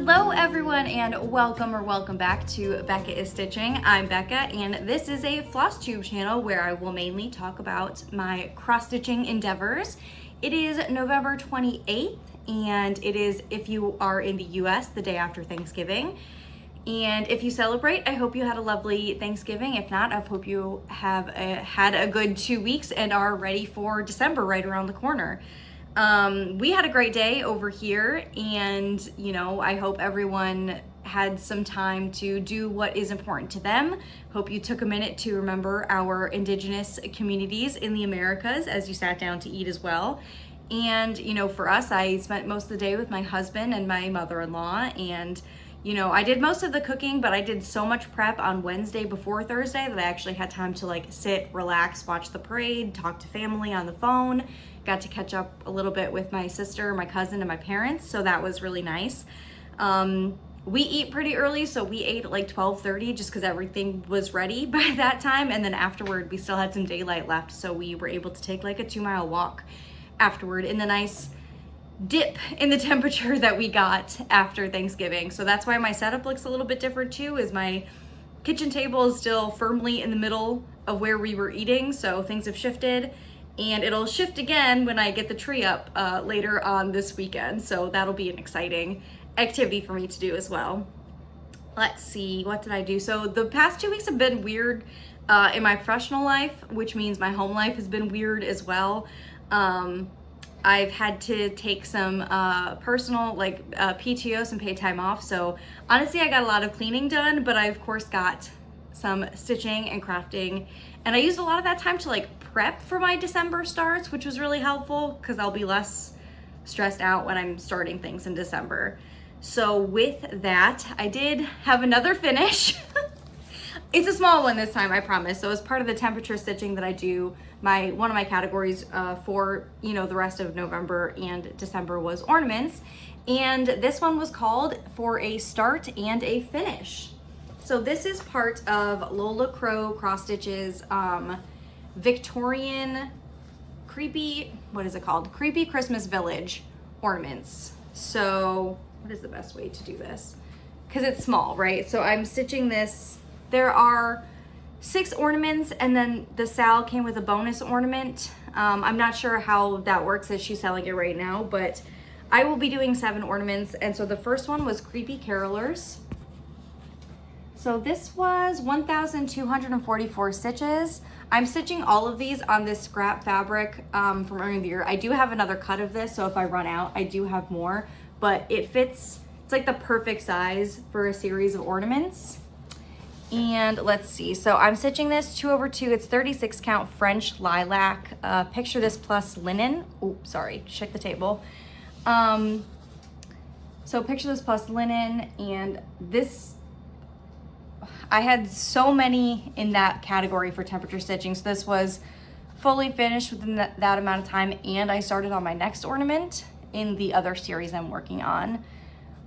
Hello everyone and welcome back to Becca is Stitching. I'm Becca and this is a Flosstube channel where I will mainly talk about my cross-stitching endeavors. It is November 28th and it is, if you are in the US, the day after Thanksgiving. And if you celebrate, I hope you had a lovely Thanksgiving. If not, I hope you have had a good 2 weeks and are ready for December right around the corner. We had a great day over here and, I hope everyone had some time to do what is important to them. Hope you took a minute to remember our indigenous communities in the Americas as you sat down to eat as well. And, for us, I spent most of the day with my husband and my mother-in-law and I did most of the cooking, but I did so much prep on Wednesday before Thursday that I actually had time to sit, relax, watch the parade, talk to family on the phone, got to catch up a little bit with my sister, my cousin, and my parents, so that was really nice. We eat pretty early, so we ate at 12:30 just because everything was ready by that time, and then afterward we still had some daylight left, so we were able to take a 2-mile walk afterward in the nice dip in the temperature that we got after Thanksgiving. So that's why my setup looks a little bit different too, is my kitchen table is still firmly in the middle of where we were eating, so things have shifted, and it'll shift again when I get the tree up later on this weekend, so that'll be an exciting activity for me to do as well. Let's see, what did I do? So the past 2 weeks have been weird in my professional life, which means my home life has been weird as well. I've had to take some personal PTO, some paid time off. So honestly, I got a lot of cleaning done, but I of course got some stitching and crafting. And I used a lot of that time to prep for my December starts, which was really helpful because I'll be less stressed out when I'm starting things in December. So with that, I did have another finish. It's a small one this time, I promise. So as part of the temperature stitching that I do, one of my categories for the rest of November and December was ornaments, and this one was called for a start and a finish. So this is part of Lola Crow Cross Stitch's Victorian creepy Christmas Village ornaments. So what is the best way to do this? Because it's small, right? So I'm stitching this. There are 6 ornaments, and then the Sal came with a bonus ornament. I'm not sure how that works as she's selling it right now, but I will be doing 7 ornaments. And so the first one was Creepy Carolers. So this was 1,244 stitches. I'm stitching all of these on this scrap fabric from earlier in the year. I do have another cut of this, so if I run out, I do have more, but it fits. It's like the perfect size for a series of ornaments. And let's see, so I'm stitching this 2/2. It's 36 count French lilac. Picture this plus linen. Oh, sorry, shook the table. So picture this plus linen, and this, I had so many in that category for temperature stitching. So this was fully finished within that amount of time, and I started on my next ornament in the other series I'm working on.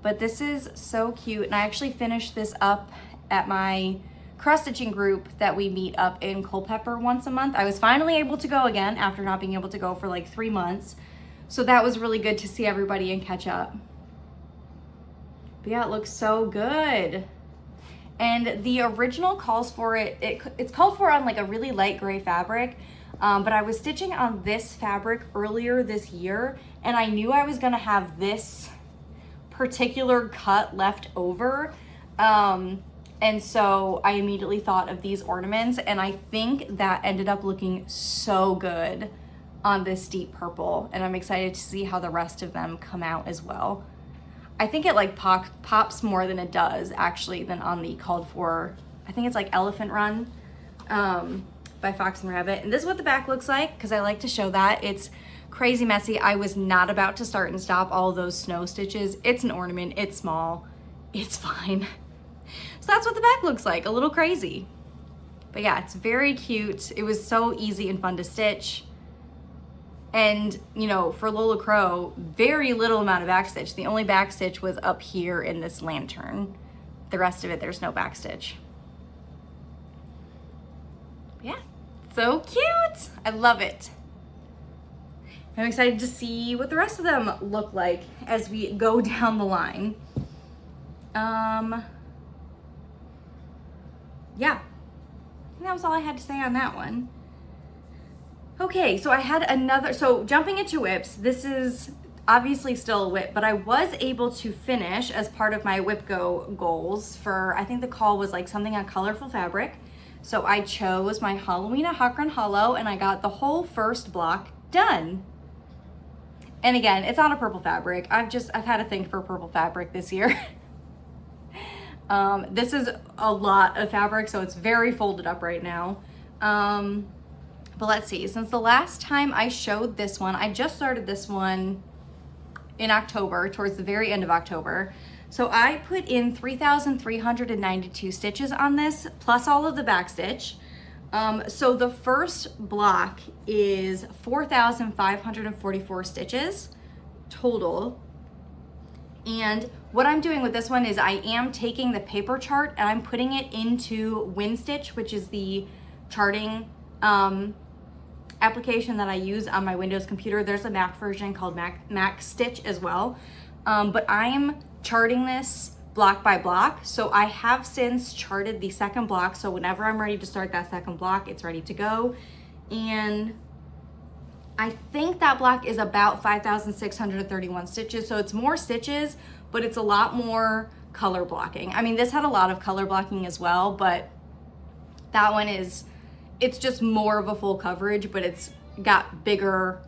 But this is so cute, and I actually finished this up at my cross-stitching group that we meet up in Culpeper once a month. I was finally able to go again after not being able to go for 3 months. So that was really good to see everybody and catch up. But yeah, it looks so good. And the original calls for it's called for on a really light gray fabric. But I was stitching on this fabric earlier this year, and I knew I was gonna have this particular cut left over. And so I immediately thought of these ornaments, and I think that ended up looking so good on this deep purple, and I'm excited to see how the rest of them come out as well. I think it pops more than it does actually than on the called for, I think it's Elephant Run by Fox and Rabbit. And this is what the back looks like, because I like to show that. It's crazy messy. I was not about to start and stop all those snow stitches. It's an ornament, it's small, it's fine. So that's what the back looks like, a little crazy. But yeah, it's very cute. It was so easy and fun to stitch. And, for Lola Crow, very little amount of backstitch. The only backstitch was up here in this lantern. The rest of it, there's no backstitch. Yeah, so cute. I love it. I'm excited to see what the rest of them look like as we go down the line. Yeah, I think that was all I had to say on that one. Okay, so I had another, so jumping into whips, this is obviously still a whip, but I was able to finish as part of my Whip Go goals for, I think the call was like something on colorful fabric. So I chose my Halloween at Hot Run Hollow and I got the whole first block done. And again, it's on a purple fabric. I've had a thing for purple fabric this year. This is a lot of fabric, so it's very folded up right now. But let's see, since the last time I showed this one, I just started this one in October, towards the very end of October. So I put in 3,392 stitches on this, plus all of the back stitch. So the first block is 4,544 stitches total. And what I'm doing with this one is I am taking the paper chart and I'm putting it into WinStitch, which is the charting application that I use on my Windows computer. There's a Mac version called Mac Stitch as well. But I am charting this block by block. So I have since charted the second block. So whenever I'm ready to start that second block, it's ready to go. And I think that block is about 5,631 stitches. So it's more stitches, but it's a lot more color blocking. I mean, this had a lot of color blocking as well, but that one is, it's just more of a full coverage, but it's got bigger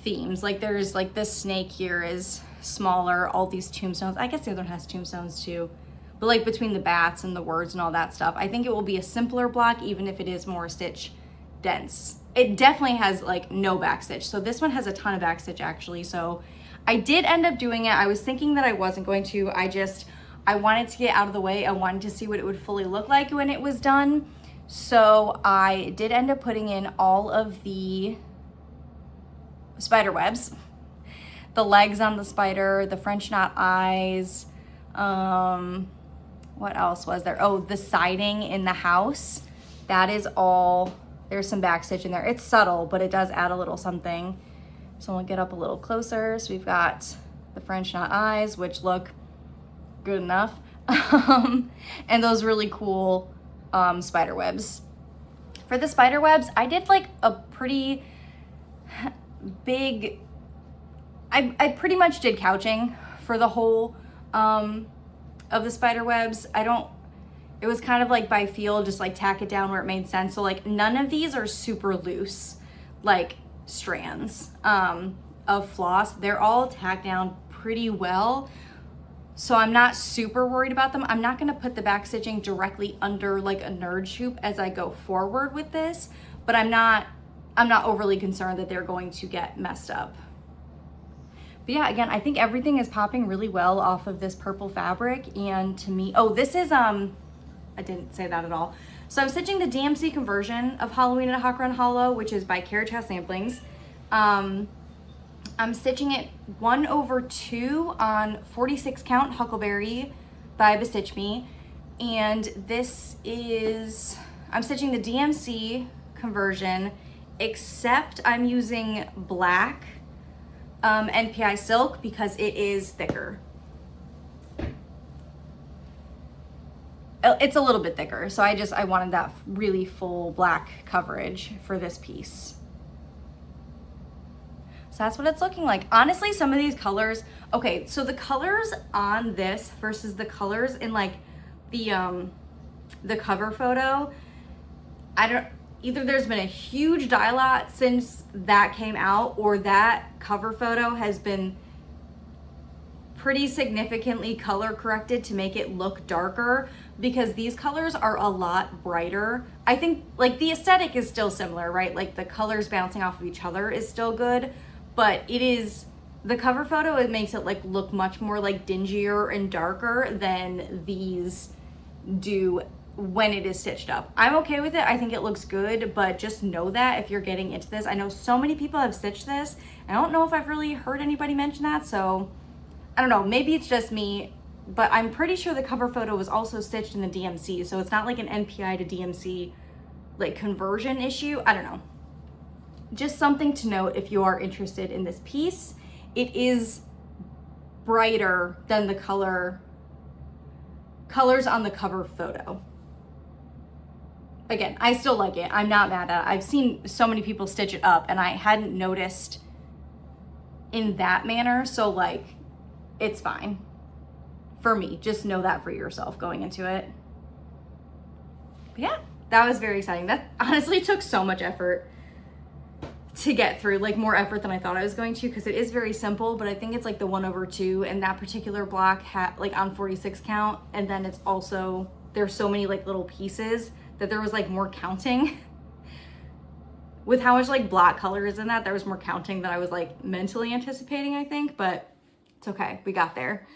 themes. Like there's like this snake here is smaller, all these tombstones. I guess the other one has tombstones too. But like between the bats and the words and all that stuff, I think it will be a simpler block, even if it is more stitch dense. It definitely has like no back stitch. So this one has a ton of back stitch actually. So I did end up doing it. I was thinking that I wasn't going to. I wanted to get out of the way. I wanted to see what it would fully look like when it was done. So I did end up putting in all of the spider webs, the legs on the spider, the French knot eyes. What else was there? Oh, the siding in the house. That is all, there's some backstitch in there. It's subtle, but it does add a little something. So we'll get up a little closer. So we've got the French knot eyes, which look good enough. And those really cool spider webs. For the spider webs, I did like a pretty big, I pretty much did couching for the whole of the spider webs. It was kind of like by feel, just like tack it down where it made sense. So like none of these are super loose, like strands of floss. They're all tacked down pretty well. So I'm not super worried about them. I'm not gonna put the back stitching directly under like a nerd hoop as I go forward with this, but I'm not overly concerned that they're going to get messed up. But yeah, again, I think everything is popping really well off of this purple fabric. And to me, oh, this is, I didn't say that at all. So I'm stitching the DMC conversion of Halloween at Hot Run Hollow, which is by Carriage House Samplings. I'm stitching it 1/2 on 46 count Huckleberry by Bestitch Me. And this is, I'm stitching the DMC conversion, except I'm using black NPI silk because it is thicker. It's a little bit thicker, so I wanted that really full black coverage for this piece. So that's what it's looking like. Honestly, some of these colors, okay, so the colors on this versus the colors in like the cover photo, either there's been a huge dye-lot since that came out, or that cover photo has been pretty significantly color corrected to make it look darker, because these colors are a lot brighter. I think like the aesthetic is still similar, right? Like the colors bouncing off of each other is still good, but it is, the cover photo, it makes it like look much more like dingier and darker than these do when it is stitched up. I'm okay with it. I think it looks good, but just know that if you're getting into this, I know so many people have stitched this. I don't know if I've really heard anybody mention that, so I don't know, maybe it's just me, but I'm pretty sure the cover photo was also stitched in the DMC, so it's not like an NPI to DMC like conversion issue. I don't know. Just something to note if you are interested in this piece. It is brighter than the color colors on the cover photo. Again, I still like it. I'm not mad at it. I've seen so many people stitch it up and I hadn't noticed in that manner. So like, it's fine for me. Just know that for yourself going into it. But yeah, that was very exciting. That honestly took so much effort to get through, like more effort than I thought I was going to, because it is very simple, but I think it's like the 1/2, and that particular block had like on 46 count. And then it's also, there's so many like little pieces that there was like more counting. With how much like black color is in that, there was more counting than I was like mentally anticipating, I think, but it's okay. We got there.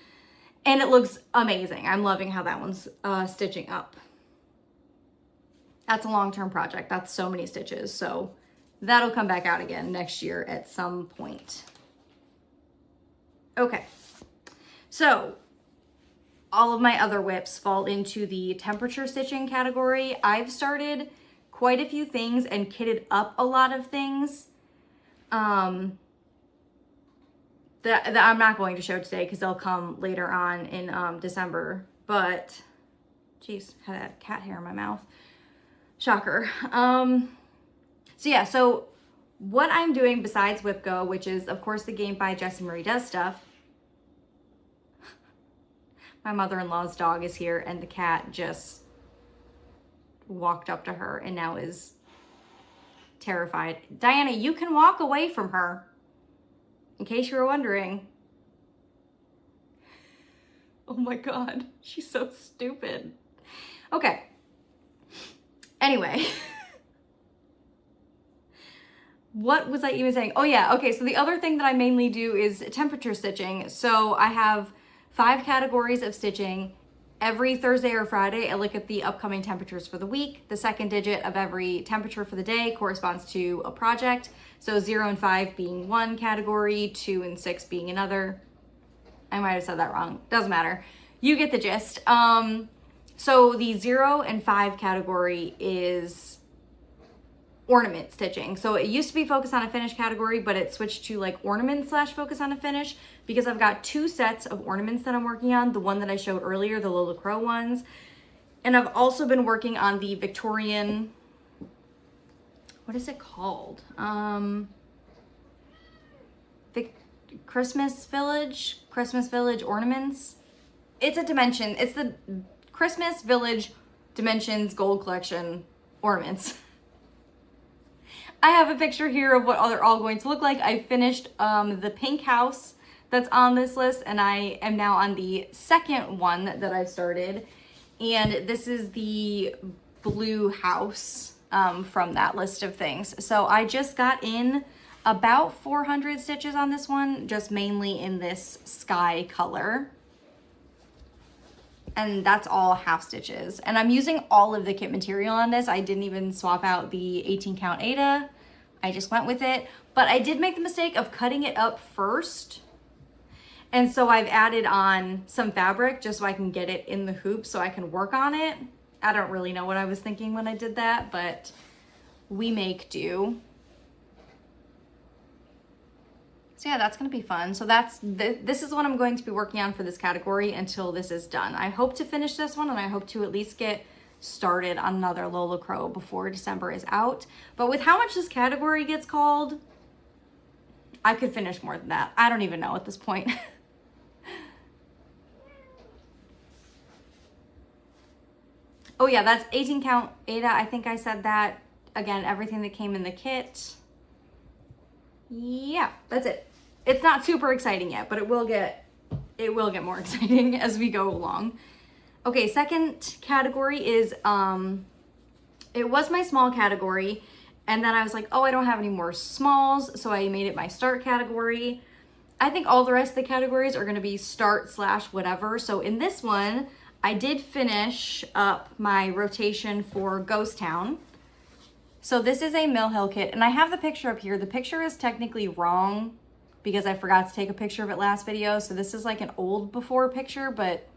And it looks amazing. I'm loving how that one's stitching up. That's a long-term project. That's so many stitches. So that'll come back out again next year at some point. Okay. So all of my other whips fall into the temperature stitching category. I've started quite a few things and kitted up a lot of things that I'm not going to show today because they'll come later on in December. But, geez, had a cat hair in my mouth. Shocker. So yeah, so what I'm doing besides Whip Go, which is of course the game by Jessie Marie Does Stuff. My mother-in-law's dog is here and the cat just walked up to her and now is terrified. Diana, you can walk away from her, in case you were wondering. Oh my God, she's so stupid. Okay. Anyway. What was I even saying? Oh yeah, okay, so the other thing that I mainly do is temperature stitching. So I have 5 categories of stitching. Every Thursday or Friday, I look at the upcoming temperatures for the week. The second digit of every temperature for the day corresponds to a project. So 0 and 5 being one category, 2 and 6 being another. I might have said that wrong, doesn't matter. You get the gist. So the 0 and 5 category is ornament stitching. So it used to be focus on a finish category, but it switched to like ornament / focus on a finish because I've got 2 sets of ornaments that I'm working on. The one that I showed earlier, the Lola Crow ones. And I've also been working on the Victorian, what is it called? Christmas Village ornaments. It's a dimension. It's the Christmas Village Dimensions Gold Collection ornaments. I have a picture here of what they're all going to look like. I finished the pink house that's on this list, and I am now on the second one that I've started. And this is the blue house from that list of things. So I just got in about 400 stitches on this one, just mainly in this sky color. And that's all half stitches. And I'm using all of the kit material on this. I didn't even swap out the 18 count Aida. I just went with it. But I did make the mistake of cutting it up first. And so I've added on some fabric just so I can get it in the hoop so I can work on it. I don't really know what I was thinking when I did that, but we make do. So yeah, that's gonna be fun. So this is what I'm going to be working on for this category until this is done. I hope to finish this one and I hope to at least get started on another Lola Crow before December is out. But with how much this category gets called, I could finish more than that. I don't even know at this point. Oh yeah, that's 18 count Aida. I think I said that. Again, everything that came in the kit. Yeah, that's it. It's not super exciting yet, but it will get more exciting as we go along. Okay, second category is, it was my small category, and then I was like, oh, I don't have any more smalls, so I made it my start category. I think all the rest of the categories are gonna be start / whatever. So in this one, I did finish up my rotation for Ghost Town. So this is a Mill Hill kit, and I have the picture up here. The picture is technically wrong because I forgot to take a picture of it last video. So this is like an old before picture, but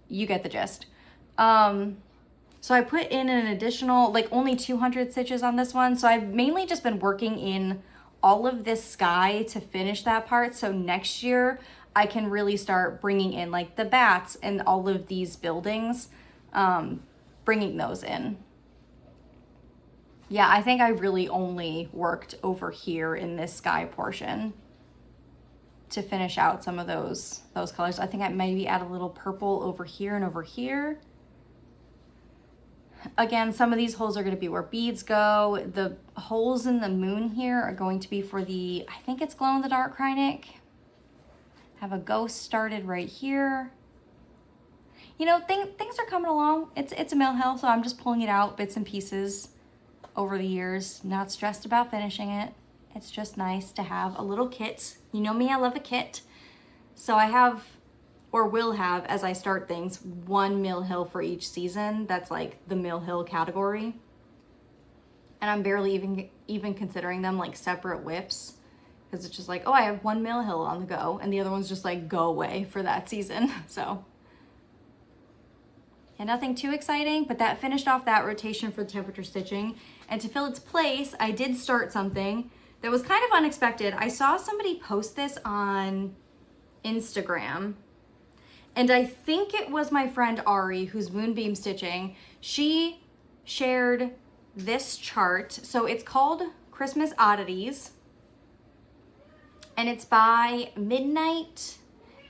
you get the gist. So I put in an additional, like only 200 stitches on this one. So I've mainly just been working in all of this sky to finish that part. So next year I can really start bringing in like the bats and all of these buildings, bringing those in. Yeah, I think I really only worked over here in this sky portion to finish out some of those colors. I think I maybe add a little purple over here and over here. Again, some of these holes are going to be where beads go. The holes in the moon here are going to be for the, I think it's glow in the dark Krynic. Have a ghost started right here. You know, things are coming along. It's a mill hill, so I'm just pulling it out bits and pieces over the years. Not stressed about finishing it. It's just nice to have a little kit. You know me, I love a kit. So I have, or will have, as I start things, one mill hill for each season. That's like the mill hill category. And I'm barely even considering them like separate whips, because it's just like, oh, I have one mill hill on the go, and the other one's just like go away for that season. So, and nothing too exciting, but that finished off that rotation for the temperature stitching. And to fill its place, I did start something that was kind of unexpected. I saw somebody post this on Instagram, and I think it was my friend Ari, who's Moonbeam Stitching. She shared this chart. So it's called Christmas Oddities, and it's by Midnight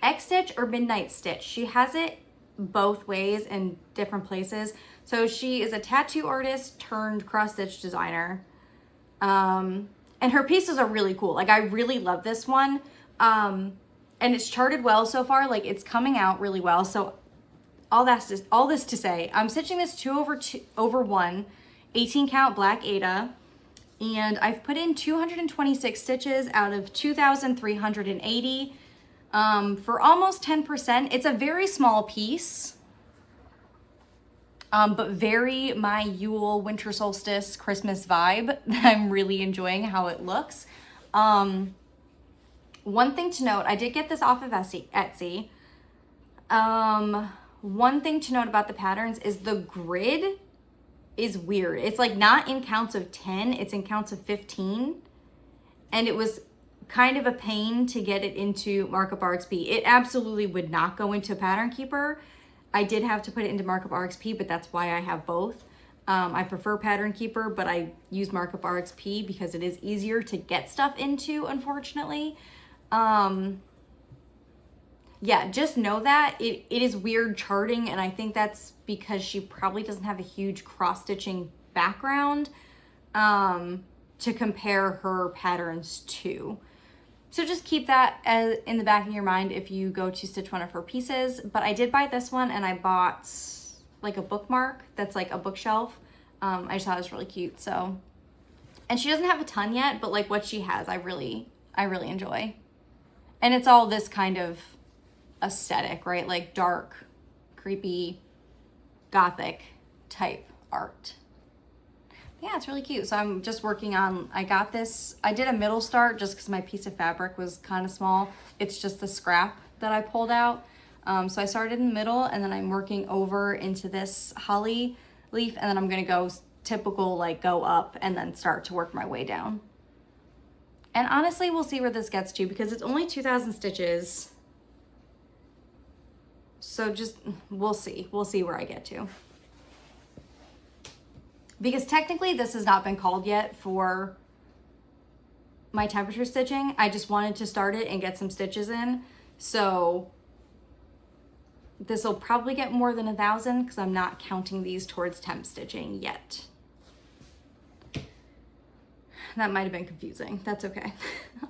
X Stitch or Midnight Stitch. She has it both ways in different places. So she is a tattoo artist turned cross stitch designer. And her pieces are really cool. Like, I really love this one. And it's charted well so far. Like, it's coming out really well. So all this to say, I'm stitching this 2/1 18 count black Aida, and I've put in 226 stitches out of 2,380 for almost 10%. It's a very small piece, but very my Yule winter solstice Christmas vibe. I'm really enjoying how it looks. One thing to note, I did get this off of Etsy. One thing to note about the patterns is the grid is weird. It's like not in counts of 10, it's in counts of 15. And it was kind of a pain to get it into Markup RXP. It absolutely would not go into Pattern Keeper. I did have to put it into Markup RXP, but that's why I have both. I prefer Pattern Keeper, but I use Markup RXP because it is easier to get stuff into, unfortunately. Yeah, just know that it is weird charting, and I think that's because she probably doesn't have a huge cross-stitching background to compare her patterns to. So just keep that in the back of your mind if you go to stitch one of her pieces. But I did buy this one, and I bought like a bookmark that's like a bookshelf. I just thought it was really cute. So, and she doesn't have a ton yet, but like what she has, I really enjoy. And it's all this kind of aesthetic, right? Like dark, creepy, gothic type art. Yeah, it's really cute. So I'm just working on, I got this, I did a middle start just because my piece of fabric was kind of small. It's just the scrap that I pulled out. So I started in the middle, and then I'm working over into this holly leaf, and then I'm gonna go typical, like go up and then start to work my way down. And honestly, we'll see where this gets to because it's only 2,000 stitches. So just, we'll see where I get to. Because technically this has not been called yet for my temperature stitching. I just wanted to start it and get some stitches in. So this will probably get more than 1,000 because I'm not counting these towards temp stitching yet. That might have been confusing. That's okay.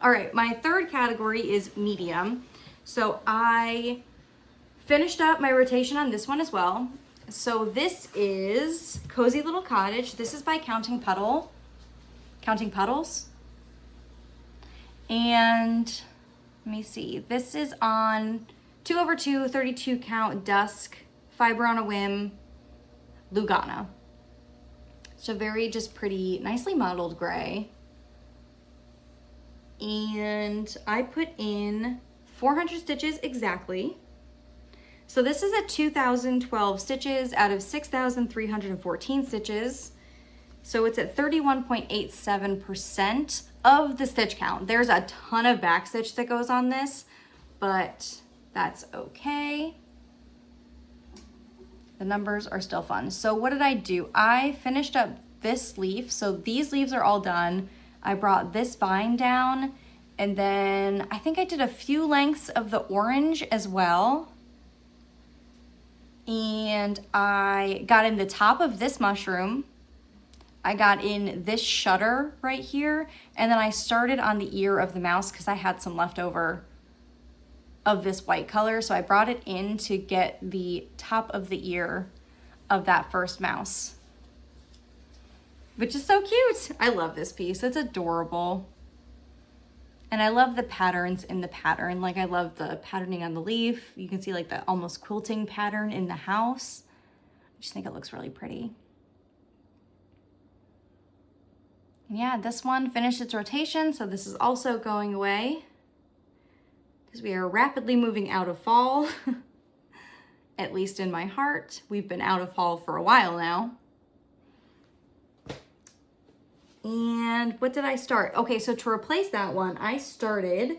All right, my third category is medium. So I finished up my rotation on this one as well. So this is Cozy Little Cottage. This is by Counting Puddles. And let me see. This is on 2/2, 32 count Dusk, Fiber on a Whim, Lugana. It's a very just pretty, nicely modeled gray. And I put in 400 stitches exactly. So this is at 2,012 stitches out of 6,314 stitches. So it's at 31.87% of the stitch count. There's a ton of backstitch that goes on this, but that's okay. The numbers are still fun. So what did I do? I finished up this leaf. So these leaves are all done. I brought this vine down, and then I think I did a few lengths of the orange as well. And I got in the top of this mushroom. I got in this shutter right here, and then I started on the ear of the mouse because I had some left over of this white color. So I brought it in to get the top of the ear of that first mouse, which is so cute. I love this piece. It's adorable. And I love the patterns in the pattern. Like I love the patterning on the leaf. You can see like the almost quilting pattern in the house. I just think it looks really pretty. And yeah, this one finished its rotation, so this is also going away because we are rapidly moving out of fall, at least in my heart. We've been out of fall for a while now. And what did I start? Okay, so to replace that one, I started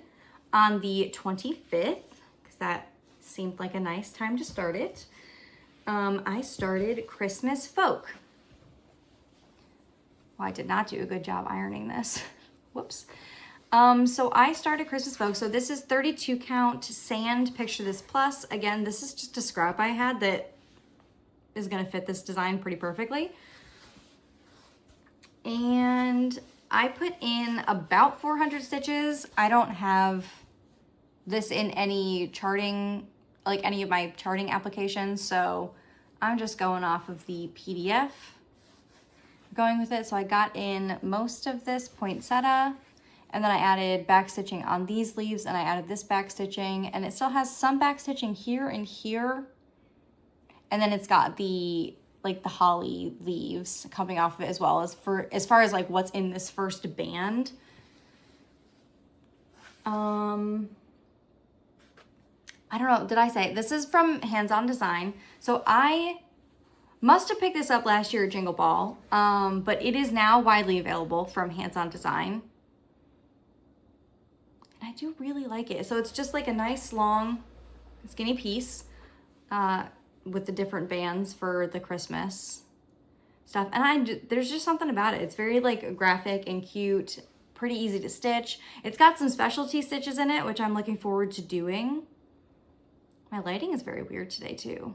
on the 25th because that seemed like a nice time to start it. I started Christmas Folk. Well, I did not do a good job ironing this. Whoops. So I started Christmas Folk. So this is 32 count sand Picture This Plus. Again, this is just a scrap I had that is gonna fit this design pretty perfectly. And I put in about 400 stitches. I don't have this in any charting, like any of my charting applications. So I'm just going off of the PDF. Going with it. So I got in most of this poinsettia, and then I added back stitching on these leaves, and I added this back stitching, and it still has some back stitching here and here. And then it's got the like the holly leaves coming off of it as well as far as like what's in this first band. I don't know, did I say this is from Hands On Design? So I must have picked this up last year at Jingle Ball, but it is now widely available from Hands On Design. And I do really like it. So it's just like a nice long skinny piece with the different bands for the Christmas stuff. And there's just something about it. It's very like graphic and cute, pretty easy to stitch. It's got some specialty stitches in it, which I'm looking forward to doing. My lighting is very weird today too.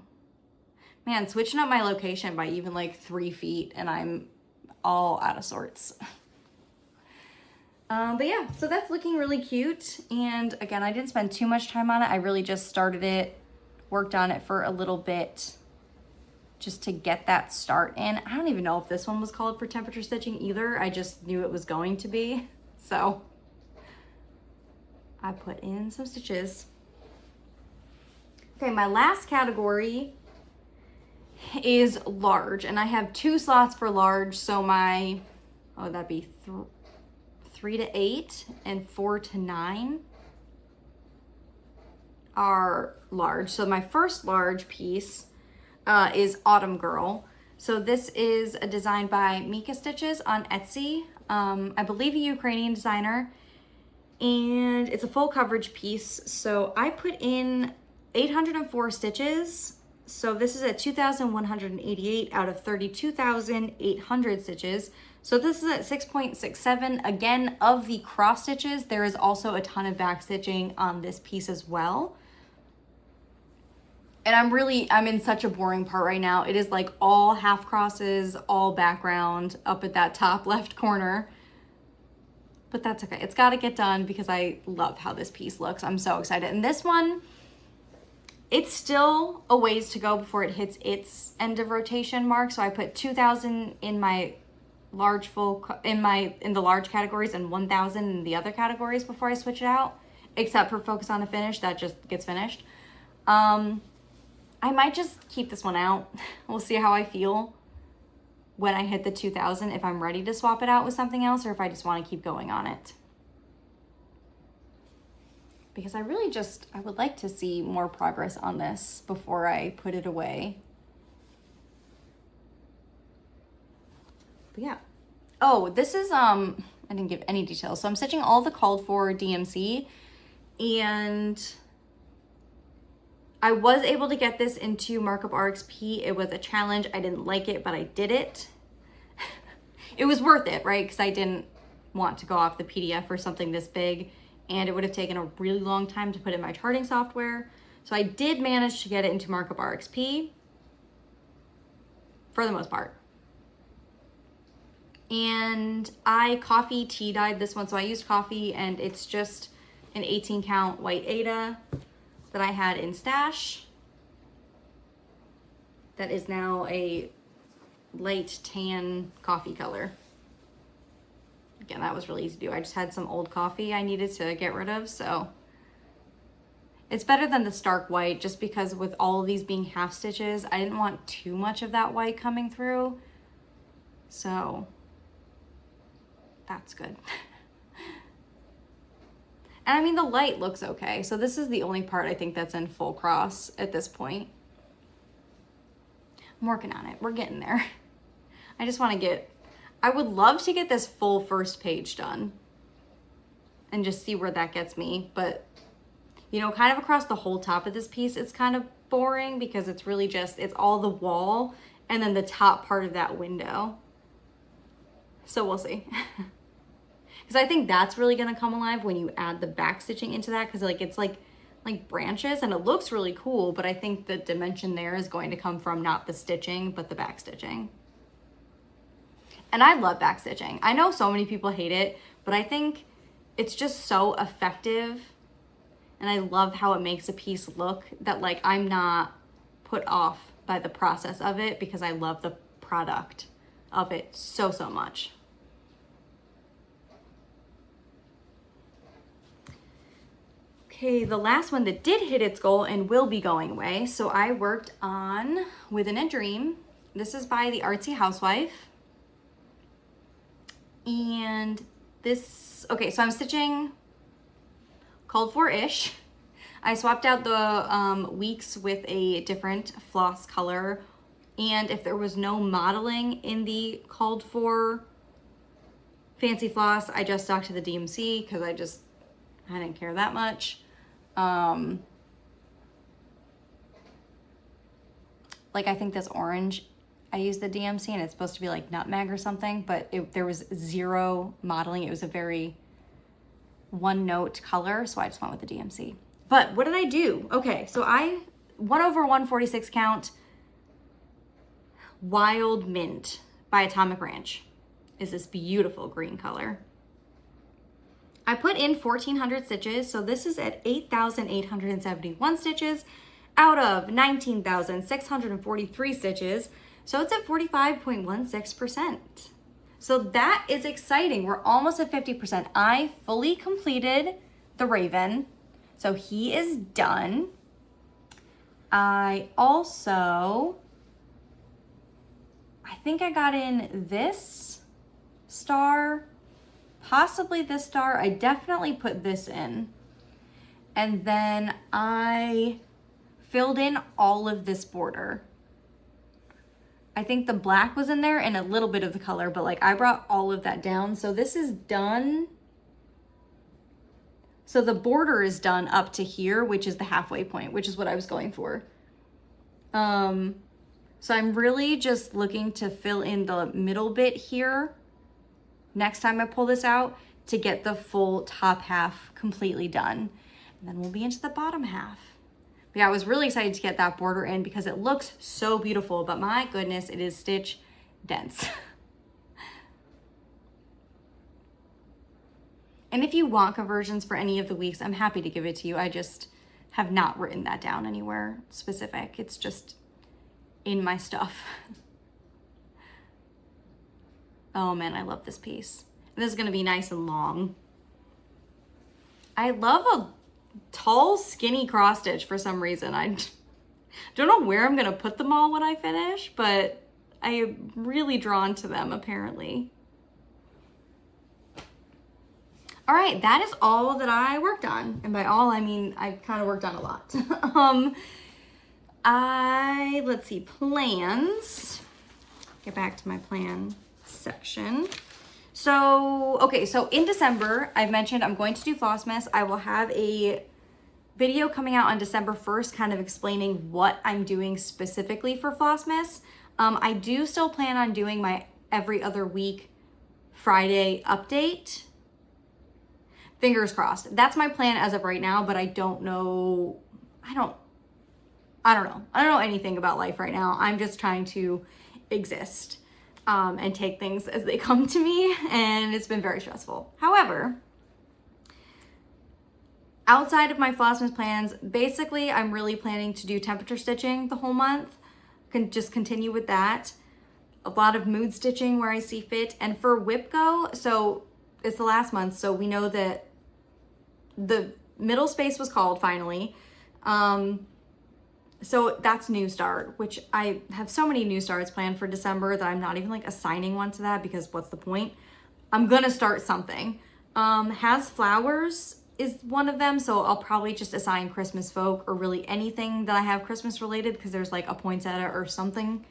Man, switching up my location by even like 3 feet and I'm all out of sorts. But yeah, so that's looking really cute. And again, I didn't spend too much time on it. I really just started it, worked on it for a little bit just to get that start in. I don't even know if this one was called for temperature stitching either. I just knew it was going to be. So I put in some stitches. Okay, my last category is large, and I have 2 slots for large. So my, that'd be 3 to 8 and 4 to 9 are large. So my first large piece is Autumn Girl. So this is a design by Mika Stitches on Etsy. I believe a Ukrainian designer, and it's a full coverage piece. So I put in 804 stitches. So this is at 2,188 out of 32,800 stitches. So this is at 6.67. Again, of the cross stitches, there is also a ton of back stitching on this piece as well. And I'm in such a boring part right now. It is like all half crosses, all background up at that top left corner. But that's okay. It's got to get done because I love how this piece looks. I'm so excited. And this one, it's still a ways to go before it hits its end of rotation mark. So I put 2,000 in my large in the large categories and 1,000 in the other categories before I switch it out, except for Focus on a Finish that just gets finished. I might just keep this one out. We'll see how I feel when I hit the 2,000, if I'm ready to swap it out with something else or if I just want to keep going on it. Because I would like to see more progress on this before I put it away. But yeah. Oh, this is, I didn't give any details. So I'm stitching all the called for DMC, and I was able to get this into Markup RXP. It was a challenge. I didn't like it, but I did it. It was worth it, right? Because I didn't want to go off the PDF for something this big, and it would have taken a really long time to put in my charting software. So I did manage to get it into Markup RXP for the most part. And I coffee tea dyed this one. So I used coffee, and it's just an 18 count white Aida that I had in stash. That is now a light tan coffee color. Again, that was really easy to do. I just had some old coffee I needed to get rid of, so. It's better than the stark white, just because with all of these being half stitches, I didn't want too much of that white coming through. So, that's good. And I mean, the light looks okay. So this is the only part I think that's in full cross at this point. I'm working on it. We're getting there. I just want to get, I would love to get this full first page done and just see where that gets me. But, you know, kind of across the whole top of this piece, it's kind of boring because it's really just, it's all the wall and then the top part of that window. So we'll see. Because I think that's really going to come alive when you add the back stitching into that, because like it's like branches and it looks really cool, but I think the dimension there is going to come from not the stitching but the back stitching. And I love back stitching. I know so many people hate it, but I think it's just so effective, and I love how it makes a piece look that like I'm not put off by the process of it, because I love the product of it so much. Okay, the last one that did hit its goal and will be going away. So I worked on Within a Dream. This is by the Artsy Housewife. And this, okay, so I'm stitching called for-ish. I swapped out the weeks with a different floss color. And if there was no modeling in the called for fancy floss, I just stuck to the DMC because I didn't care that much. Like I think this orange, I used the DMC and it's supposed to be like nutmeg or something, but there was zero modeling. It was a very one note color, so I just went with the DMC. But what did I do? Okay, so I 1/146 count Wild Mint by Atomic Ranch is this beautiful green color. I put in 1,400 stitches, so this is at 8,871 stitches out of 19,643 stitches, so it's at 45.16%. So that is exciting. We're almost at 50%. I fully completed the Raven, so he is done. I think I got in this star, possibly this star. I definitely put this in. And then I filled in all of this border. I think the black was in there and a little bit of the color, but like I brought all of that down. So this is done. So the border is done up to here, which is the halfway point, which is what I was going for. So I'm really just looking to fill in the middle bit here next time I pull this out to get the full top half completely done. And then we'll be into the bottom half. But yeah, I was really excited to get that border in because it looks so beautiful, but my goodness, it is stitch dense. And if you want conversions for any of the weeks, I'm happy to give it to you. I just have not written that down anywhere specific. It's just in my stuff. Oh man, I love this piece. This is gonna be nice and long. I love a tall, skinny cross stitch for some reason. I don't know where I'm gonna put them all when I finish, but I am really drawn to them apparently. All right, that is all that I worked on. And by all, I mean, I kind of worked on a lot. Let's see, plans. Get back to my plan section. So, okay, so in December, I've mentioned I'm going to do Flossmas. I will have a video coming out on December 1st, kind of explaining what I'm doing specifically for Flossmas. I do still plan on doing my every other week Friday update. Fingers crossed. That's my plan as of right now, but I don't know. I don't know anything about life right now. I'm just trying to exist and take things as they come to me, and it's been very stressful. However, outside of my Flossmas plans, basically I'm really planning to do temperature stitching the whole month. Can just continue with that. A lot of mood stitching where I see fit. And for WIPGO, so it's the last month, so we know that the middle space was called finally. So that's New Start, which I have so many New Starts planned for December that I'm not even like assigning one to that, because what's the point? I'm gonna start something. Has Flowers is one of them, so I'll probably just assign Christmas Folk, or really anything that I have Christmas related, because there's like a poinsettia or something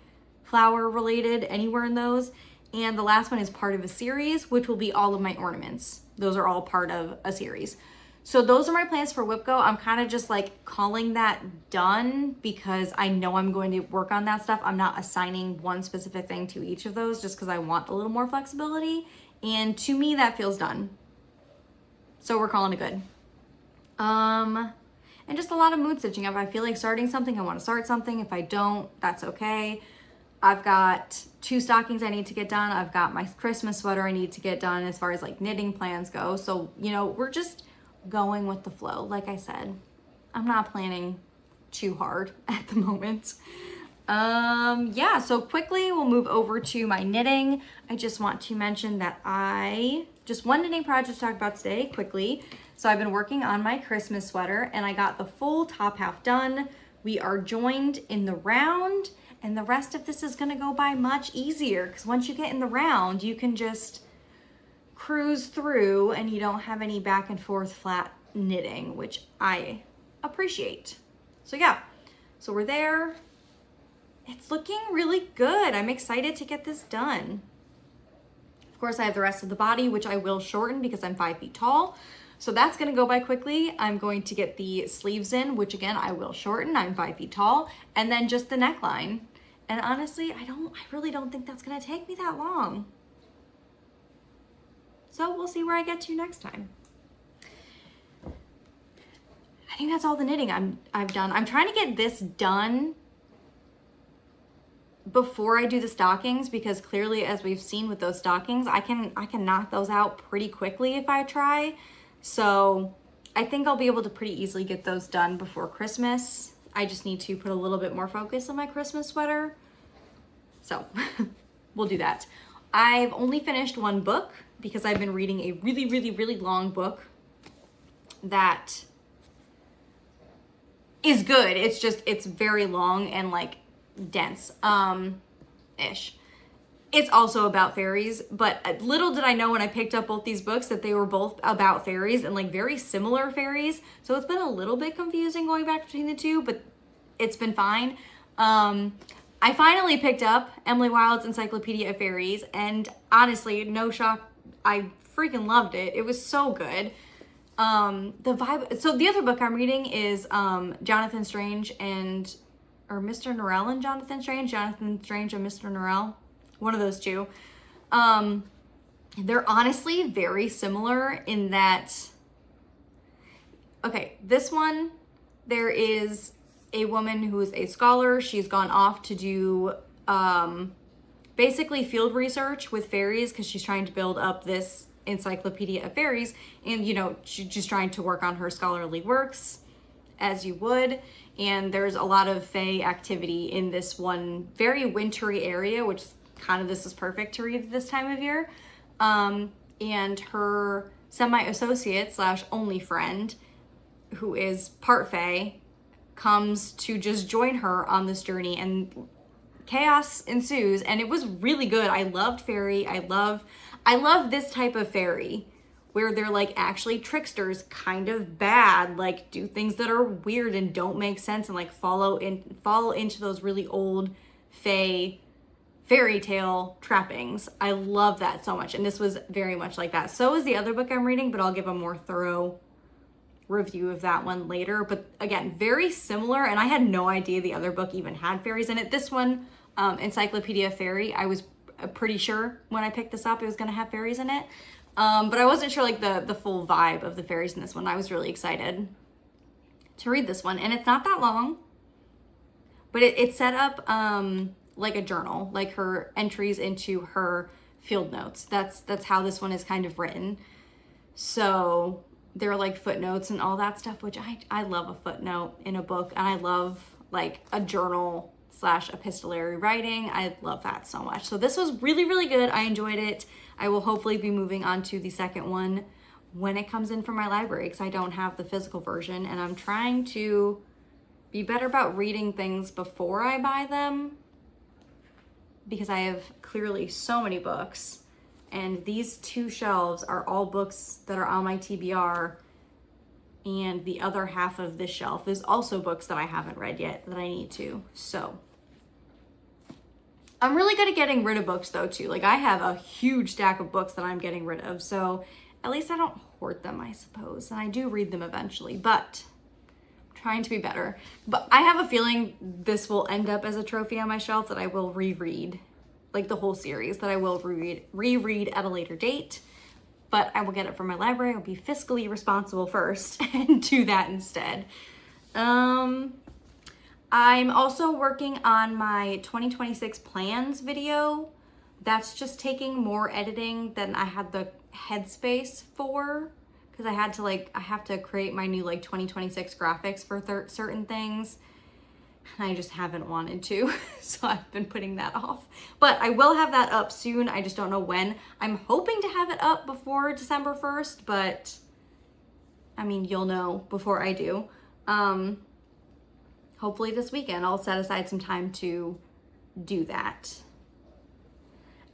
flower related anywhere in those. And the last one is part of a series, which will be all of my ornaments. Those are all part of a series. So those are my plans for WIPGO. I'm kind of just like calling that done, because I know I'm going to work on that stuff. I'm not assigning one specific thing to each of those, just because I want a little more flexibility. And to me, that feels done. So we're calling it good. And just a lot of mood stitching. If I feel like starting something, I want to start something. If I don't, that's okay. I've got 2 stockings I need to get done. I've got my Christmas sweater I need to get done as far as like knitting plans go. So, you know, we're just going with the flow. Like I said, I'm not planning too hard at the moment. Yeah, so quickly we'll move over to my knitting. I just want to mention that just one knitting project to talk about today quickly. So I've been working on my Christmas sweater, and I got the full top half done. We are joined in the round, and the rest of this is gonna go by much easier, because once you get in the round, you can just cruise through and you don't have any back and forth flat knitting, which I appreciate. So yeah, so we're there. It's looking really good. I'm excited to get this done. Of course, I have the rest of the body, which I will shorten because I'm 5 feet tall. So that's gonna go by quickly. I'm going to get the sleeves in, which again, I will shorten. I'm 5 feet tall. And then just the neckline. And honestly, I really don't think that's gonna take me that long. So we'll see where I get to next time. I think that's all the knitting I've done. I'm trying to get this done before I do the stockings, because clearly, as we've seen with those stockings, I can knock those out pretty quickly if I try. So I think I'll be able to pretty easily get those done before Christmas. I just need to put a little bit more focus on my Christmas sweater. So we'll do that. I've only finished one book because I've been reading a really, really, really long book that is good. It's just, it's very long and like dense, ish. It's also about fairies, but little did I know when I picked up both these books that they were both about fairies and like very similar fairies. So it's been a little bit confusing going back between the two, but it's been fine. I finally picked up Emily Wilde's Encyclopedia of Fairies, and honestly, no shock, I freaking loved it. It was so good. The vibe, so the other book I'm reading is Jonathan Strange or Mr. Norrell and Jonathan Strange and Mr. Norrell, one of those two. They're honestly very similar in that, okay, this one, there is a woman who is a scholar. She's gone off to do basically field research with fairies, because she's trying to build up this Encyclopedia of Fairies, and you know, she's just trying to work on her scholarly works, as you would. And there's a lot of fae activity in this one very wintry area, which is kind of, this is perfect to read this time of year. And her semi-associate / only friend, who is part fae, comes to just join her on this journey, and chaos ensues. And it was really good. I loved fairy. I love this type of fairy where they're like actually tricksters, kind of bad, like do things that are weird and don't make sense, and like fall into those really old fairy tale trappings. I love that so much, and this was very much like that. So is the other book I'm reading, but I'll give a more thorough review of that one later. But again, very similar, and I had no idea the other book even had fairies in it. This one, Encyclopedia Fairy, I was pretty sure when I picked this up it was gonna have fairies in it. But I wasn't sure like the full vibe of the fairies in this one. I was really excited to read this one, and it's not that long, but it's set up like a journal, like her entries into her field notes. That's how this one is kind of written. So there are like footnotes and all that stuff, which I love a footnote in a book, and I love like a journal / epistolary writing. I love that so much. So this was really, really good. I enjoyed it. I will hopefully be moving on to the second one when it comes in from my library, because I don't have the physical version, and I'm trying to be better about reading things before I buy them, because I have clearly so many books, and these 2 shelves are all books that are on my TBR, and the other half of this shelf is also books that I haven't read yet that I need to. So I'm really good at getting rid of books though too. Like I have a huge stack of books that I'm getting rid of, so at least I don't hoard them, I suppose, and I do read them eventually, but I'm trying to be better. But I have a feeling this will end up as a trophy on my shelf that I will reread, like the whole series, that I will reread at a later date. But I will get it from my library. I'll be fiscally responsible first and do that instead. I'm also working on my 2026 plans video. That's just taking more editing than I had the headspace for, because I have to create my new like 2026 graphics for certain things. And I just haven't wanted to, so I've been putting that off. But I will have that up soon. I just don't know when. I'm hoping to have it up before December 1st, but I mean, you'll know before I do. Hopefully this weekend I'll set aside some time to do that.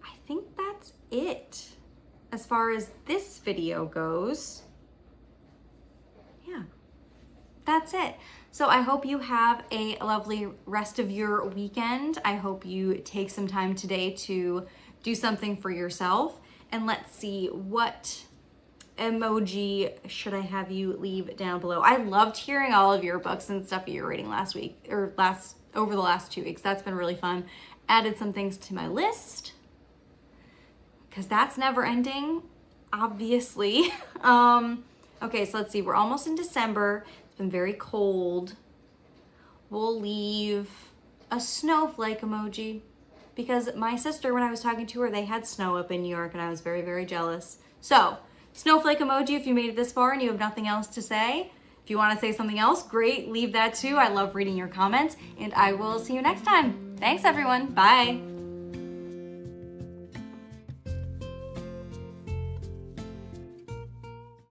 I think that's it as far as this video goes. Yeah, that's it. So I hope you have a lovely rest of your weekend. I hope you take some time today to do something for yourself. And let's see, what emoji should I have you leave down below? I loved hearing all of your books and stuff that you were reading last week, or over the last 2 weeks. That's been really fun. Added some things to my list, because that's never ending, obviously. Okay, so let's see, we're almost in December. Been very cold. We'll leave a snowflake emoji, because my sister, when I was talking to her, they had snow up in New York, and I was very, very jealous. So snowflake emoji if you made it this far and you have nothing else to say. If you want to say something else, great, leave that too. I love reading your comments, and I will see you next time. Thanks everyone. Bye.